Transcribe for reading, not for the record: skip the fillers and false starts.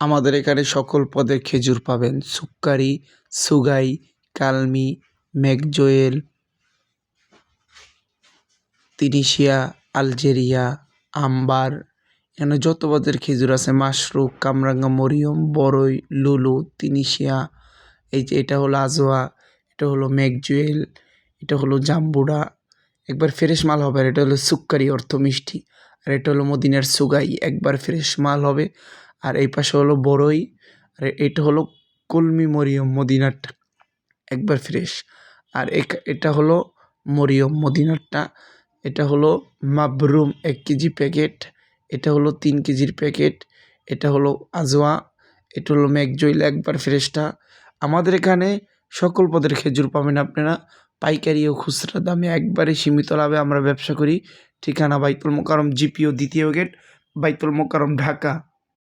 আমাদের এখানে সকল পদের খেজুর পাবেন। সুক্কারি, সুগাই, কালমি, ম্যাকজোয়েল, তিনিশিয়া, আলজেরিয়া, আম্বার, এখানে যত পদের খেজুর আছে, মাশরুক, কামরাঙ্গা মরিয়ম, বড়ই, লুলু, তিনিশিয়া, এই যে এটা হলো আজোয়া, এটা হলো ম্যাকজোয়েল, এটা হলো জাম্বুরা, একবার ফ্রেশ মাল হবে। আর এটা হলো সুক্কারি অর্থ মিষ্টি। আর এটা হলো মদিনার সুগাই, একবার ফ্রেশ মাল হবে। আর এই পাশে হলো বড়ই, আর এটা হলো কলমি মরিয়ম মদিনারটা, একবার ফ্রেশ। আর এটা হলো মরিয়ম মদিনারটা, এটা হলো মাবরুম 1 কেজি প্যাকেট, এটা হলো 3 কেজির প্যাকেট, এটা হলো আজওয়া, এটা হলো ম্যাকজোয়েল একবার ফ্রেশটা। আমাদের এখানে সকল পদের খেজুর পাবেন আপনারা পাইকারি ও খুচরা দামে, একবারে সীমিত লাভে আমরা ব্যবসা করি। ঠিকানা বাইতুল মোকাররম, জিপিও 2য় গেট, বাইতুল মোকাররম, ঢাকা।